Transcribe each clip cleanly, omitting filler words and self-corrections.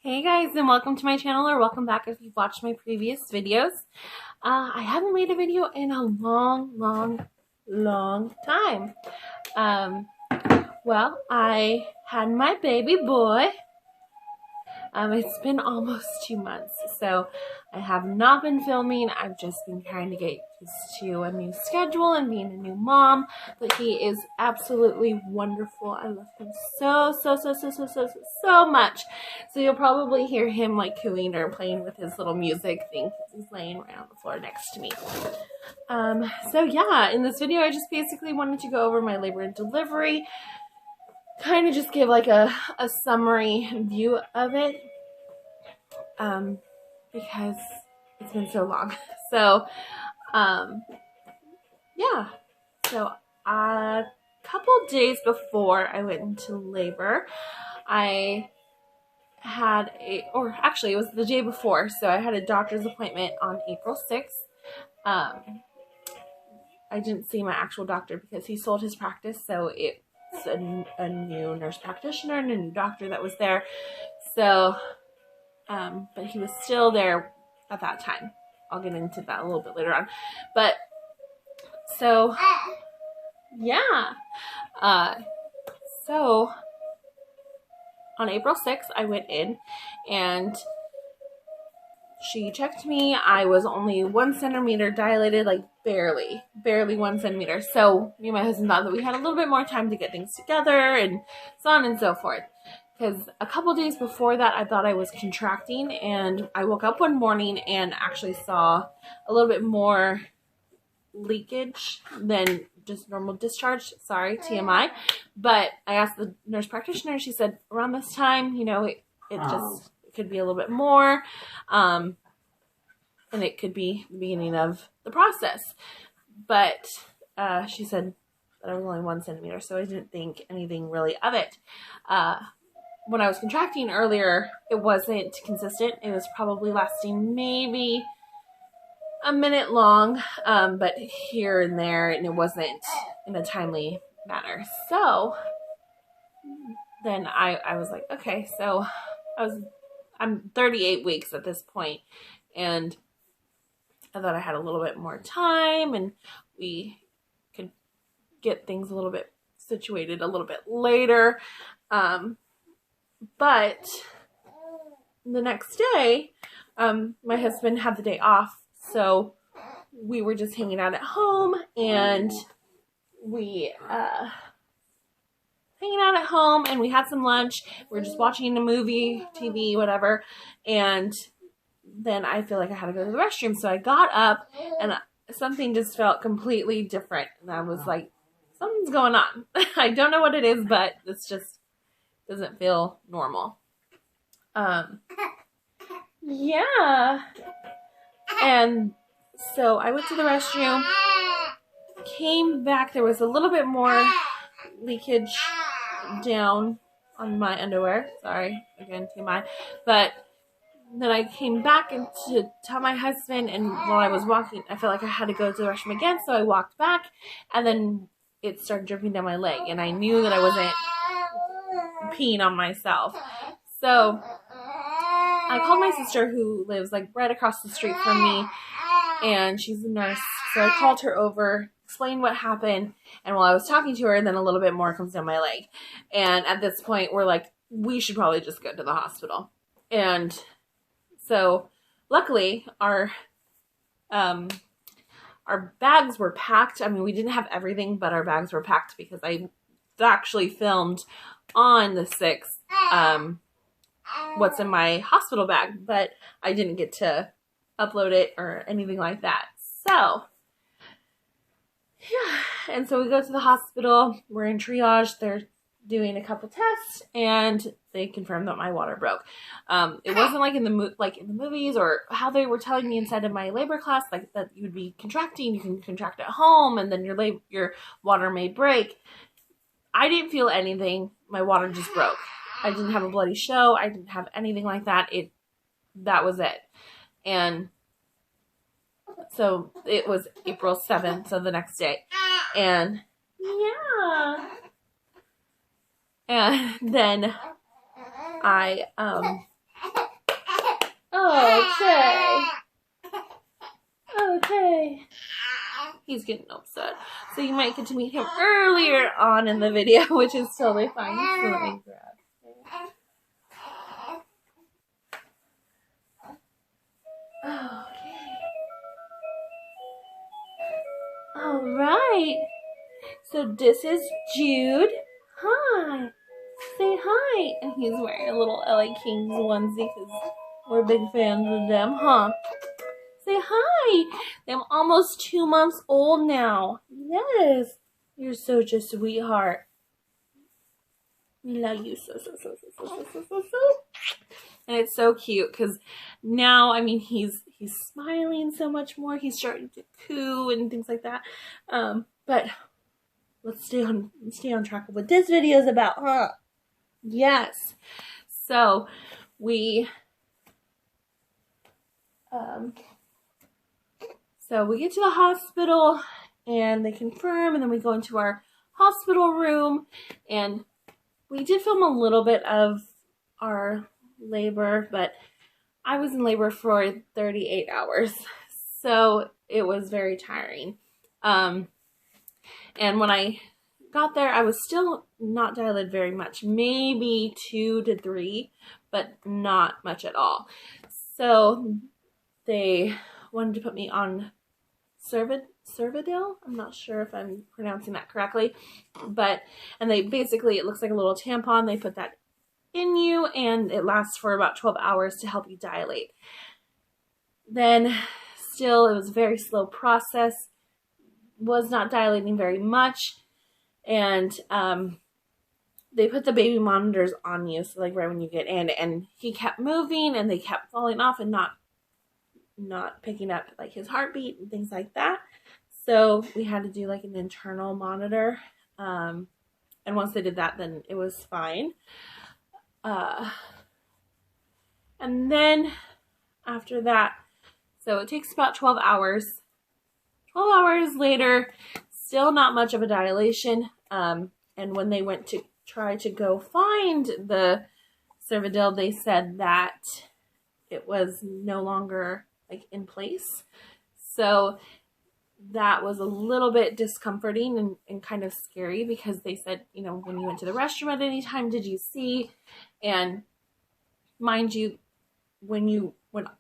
Hey guys, and welcome to my channel, or welcome back if you've watched my previous videos. I haven't made a video in a long time. Well, I had my baby boy. It's been almost 2 months, so I have not been filming. I've just been trying to get used to a new schedule and being a new mom, but he is absolutely wonderful. I love him so much. So you'll probably hear him like cooing or playing with his little music thing because he's laying right on the floor next to me. So yeah, in this video I just basically wanted to go over my labor and delivery, kind of just give like a summary view of it, because it's been so long. So yeah, so a couple days before I went into labor, I had actually it was the day before, so I had a doctor's appointment on April 6th. I didn't see my actual doctor because he sold his practice, so it's a new nurse practitioner and a new doctor that was there. So, but he was still there at that time. I'll get into that a little bit later on. But, so, yeah. So, on April 6th, I went in and she checked me. I was only 1 centimeter dilated, like barely 1 centimeter. So me and my husband thought that we had a little bit more time to get things together and so on and so forth. Because a couple days before that, I thought I was contracting, and I woke up one morning and actually saw a little bit more leakage than just normal discharge. Sorry, TMI. But I asked the nurse practitioner, she said around this time, you know, it just could be a little bit more, and it could be the beginning of the process. But she said that I was only 1 centimeter, so I didn't think anything really of it. When I was contracting earlier, it wasn't consistent. It was probably lasting maybe a minute long, but here and there, and it wasn't in a timely manner. So then I was like, okay, so I'm 38 weeks at this point, and I thought I had a little bit more time and we could get things a little bit situated a little bit later. But the next day, my husband had the day off, so we were just hanging out at home, and we we had some lunch. We were just watching a movie, TV, whatever, and then I feel like I had to go to the restroom, so I got up, and something just felt completely different, and I was like, something's going on. I don't know what it is, but this just doesn't feel normal. Yeah, and so I went to the restroom, came back, there was a little bit more leakage down on my underwear. Sorry, again, TMI. But then I came back and to tell my husband, and while I was walking, I felt like I had to go to the restroom again, so I walked back, and then it started dripping down my leg, and I knew that I wasn't peeing on myself. So I called my sister, who lives like right across the street from me, and she's a nurse, so I called her over, explained what happened, and while I was talking to her, then a little bit more comes down my leg. And at this point, we're like, we should probably just go to the hospital. And so luckily our bags were packed. I mean, we didn't have everything, but our bags were packed because I actually filmed on the 6th what's in my hospital bag, but I didn't get to upload it or anything like that. So yeah, and so we go to the hospital, we're in triage, they're doing a couple tests, and they confirmed that my water broke. It wasn't like in the movies or how they were telling me inside of my labor class, like that you would be contracting, you can contract at home, and then your water may break. I didn't feel anything. My water just broke. I didn't have a bloody show. I didn't have anything like that. That was it. And so it was April 7th, so the next day. And yeah. And then I Okay. Okay. He's getting upset. So you might get to meet him earlier on in the video, which is totally fine. So let me grab. Okay. Alright. So this is Jude. Hi. Say hi. And he's wearing a little LA Kings onesie because we're big fans of them, huh? Say hi. I'm almost 2 months old now. Yes. You're such a sweetheart. We love you so. And it's so cute because now, I mean, he's smiling so much more. He's starting to coo and things like that. But let's stay on track of what this video is about, huh? Yes. So we get to the hospital and they confirm, and then we go into our hospital room, and we did film a little bit of our labor, but I was in labor for 38 hours, so it was very tiring. And when I got there, I was still not dilated very much, maybe 2 to 3, but not much at all. So they wanted to put me on Cervidil. I'm not sure if I'm pronouncing that correctly, and they basically, it looks like a little tampon. They put that in you, and it lasts for about 12 hours to help you dilate. Then still, it was a very slow process, was not dilating very much, and they put the baby monitors on you, so like right when you get in, and he kept moving, and they kept falling off and not picking up like his heartbeat and things like that. So we had to do like an internal monitor, and once they did that, then it was fine. And then after that, so it takes about 12 hours. 12 hours later, still not much of a dilation. And when they went to try to go find the Cervidil, they said that it was no longer like in place. So that was a little bit discomforting and kind of scary, because they said, you know, when you went to the restroom at any time, did you see? And mind you, when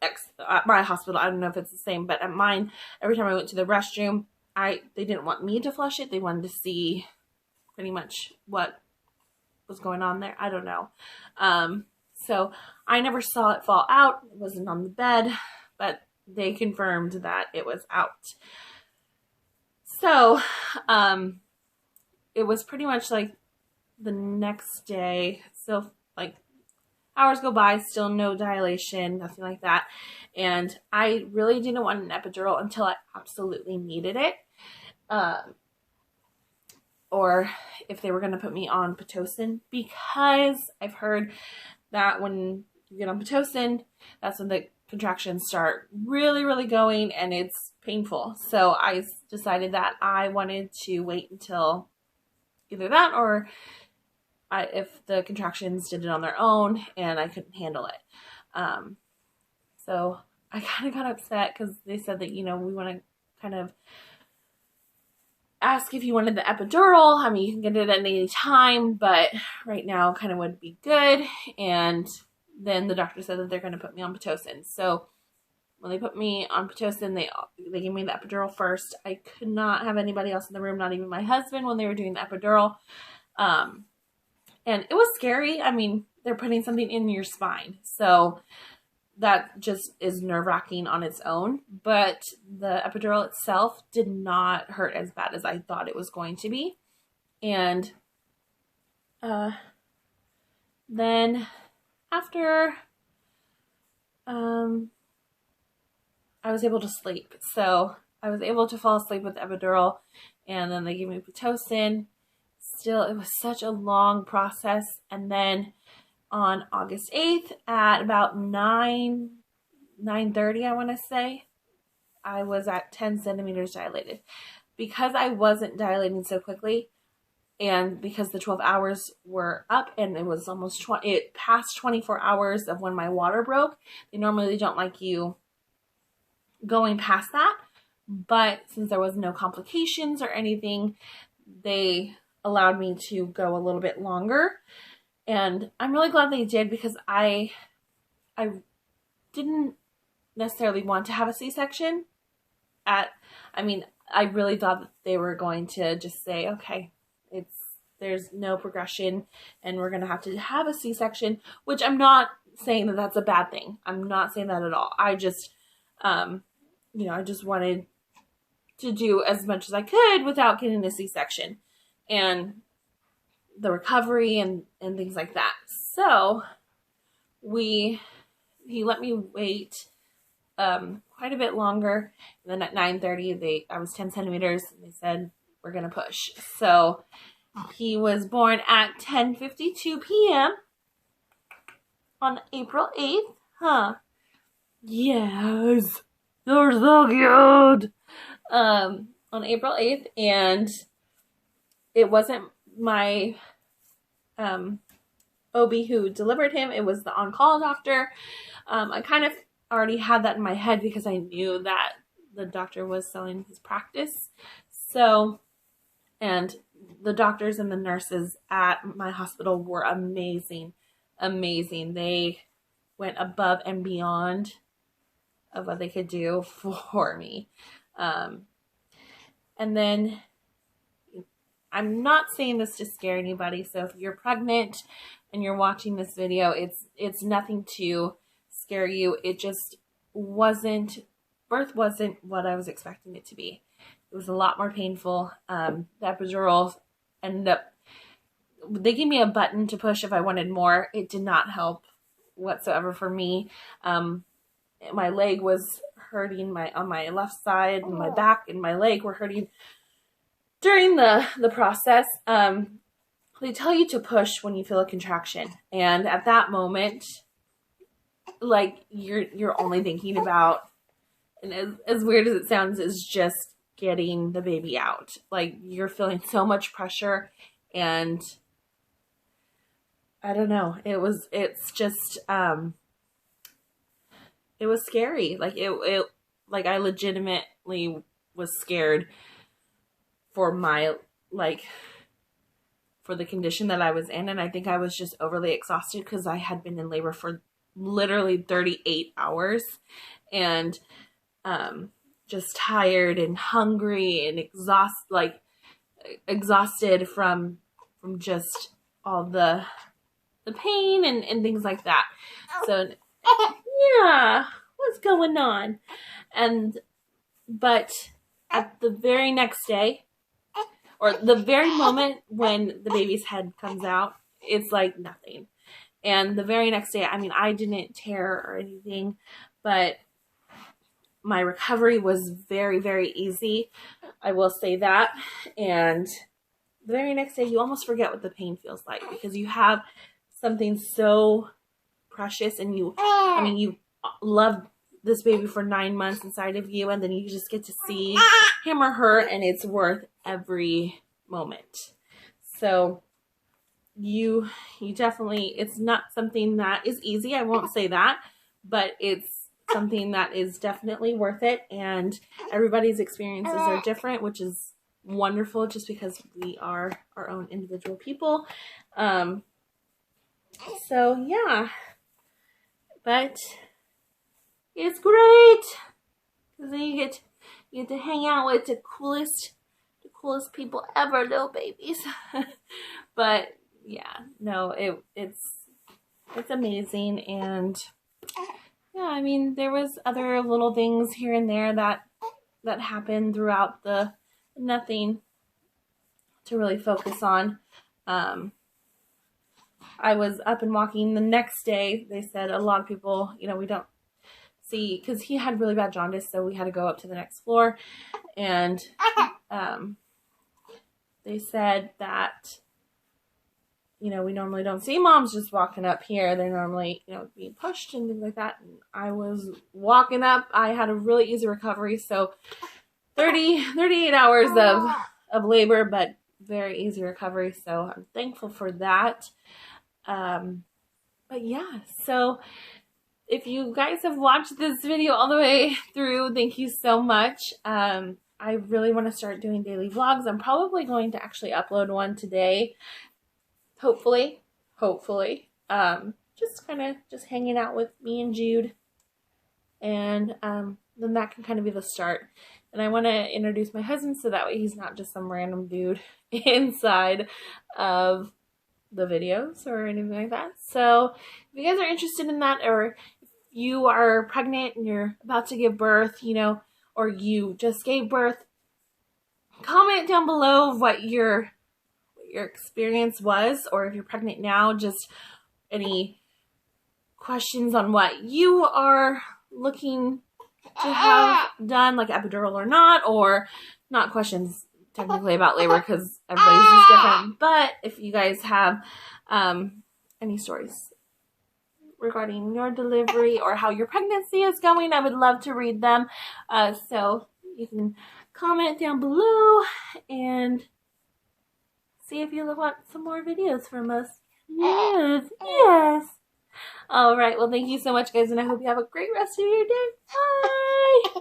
at my hospital, I don't know if it's the same, but at mine, every time I went to the restroom, they didn't want me to flush it. They wanted to see pretty much what was going on there. I don't know. So I never saw it fall out. It wasn't on the bed, but they confirmed that it was out. So, it was pretty much like the next day. So like hours go by, still no dilation, nothing like that. And I really didn't want an epidural until I absolutely needed it. Or if they were going to put me on Pitocin, because I've heard that when you get on Pitocin, that's when the contractions start really going, and it's painful. So I decided that I wanted to wait until either that, or if the contractions did it on their own and I couldn't handle it. So I kind of got upset because they said that, you know, we want to kind of ask if you wanted the epidural. I mean, you can get it at any time, but right now kind of would be good. And then the doctor said that they're going to put me on Pitocin. So when they put me on Pitocin, they gave me the epidural first. I could not have anybody else in the room, not even my husband, when they were doing the epidural. And it was scary. I mean, they're putting something in your spine. So that just is nerve-wracking on its own. But the epidural itself did not hurt as bad as I thought it was going to be. And then after I was able to sleep. So I was able to fall asleep with the epidural, and then they gave me Pitocin. Still, it was such a long process. And then on August 8th at about 9:30, I want to say, I was at 10 centimeters dilated. Because I wasn't dilating so quickly, And because the 12 hours were up and it was almost it passed 24 hours of when my water broke, they normally don't like you going past that. But since there was no complications or anything, they allowed me to go a little bit longer. And I'm really glad they did, because I didn't necessarily want to have a C-section. I really thought that they were going to just say, okay, there's no progression and we're going to have a C-section, which I'm not saying that that's a bad thing. I'm not saying that at all. I just, I just wanted to do as much as I could without getting a C-section and the recovery and things like that. So he let me wait quite a bit longer. And then at 9:30, I was 10 centimeters, and they said, we're going to push. So he was born at 10:52 p.m. on April 8th. Huh. Yes. You're so cute. On April 8th, and it wasn't my OB who delivered him. It was the on-call doctor. I kind of already had that in my head because I knew that the doctor was selling his practice. So, and the doctors and the nurses at my hospital were amazing. Amazing. They went above and beyond of what they could do for me. And then I'm not saying this to scare anybody. So if you're pregnant and you're watching this video, it's nothing to scare you. It just birth wasn't what I was expecting it to be. It was a lot more painful. The epidural they gave me a button to push if I wanted more. It did not help whatsoever for me. My leg was hurting on my left side, and my back and my leg were hurting during the process. They tell you to push when you feel a contraction, and at that moment, like you're only thinking about, and as weird as it sounds, is just getting the baby out. Like, you're feeling so much pressure, and I don't know. It's just it was scary. Like like I legitimately was scared for for the condition that I was in. And I think I was just overly exhausted because I had been in labor for literally 38 hours and just tired and hungry and exhausted from just all the pain and things like that. So yeah, what's going on? But at the very next day, or the very moment when the baby's head comes out, it's like nothing. And the very next day, I didn't tear or anything, but my recovery was very, very easy. I will say that. And the very next day, you almost forget what the pain feels like, because you have something so precious, and you love this baby for 9 months inside of you, and then you just get to see him or her, and it's worth every moment. So you definitely, it's not something that is easy, I won't say that, but it's something that is definitely worth it, and everybody's experiences are different, which is wonderful, just because we are our own individual people. So yeah, but it's great because then you get to hang out with the coolest people ever, little babies. But yeah, no, it's amazing. And yeah, there was other little things here and there that happened throughout nothing to really focus on. I was up and walking the next day. They said a lot of people, we don't see, because he had really bad jaundice, so we had to go up to the next floor. And they said that, we normally don't see moms just walking up here. They're normally, being pushed and things like that. And I was walking up. I had a really easy recovery. So 38 hours of labor, but very easy recovery, so I'm thankful for that. But yeah, so if you guys have watched this video all the way through, thank you so much. I really want to start doing daily vlogs. I'm probably going to actually upload one today. Hopefully. Just kind of just hanging out with me and Jude. And then that can kind of be the start. And I want to introduce my husband so that way he's not just some random dude inside of the videos or anything like that. So if you guys are interested in that, or if you are pregnant and you're about to give birth, you know, or you just gave birth, comment down below what your experience was, or if you're pregnant now, just any questions on what you are looking to have done, like epidural or not, or not questions technically about labor because everybody's is different. But if you guys have any stories regarding your delivery or how your pregnancy is going, I would love to read them. So you can comment down below and see if you want some more videos from us. Yes, yes. All right. Well, thank you so much, guys, and I hope you have a great rest of your day. Bye.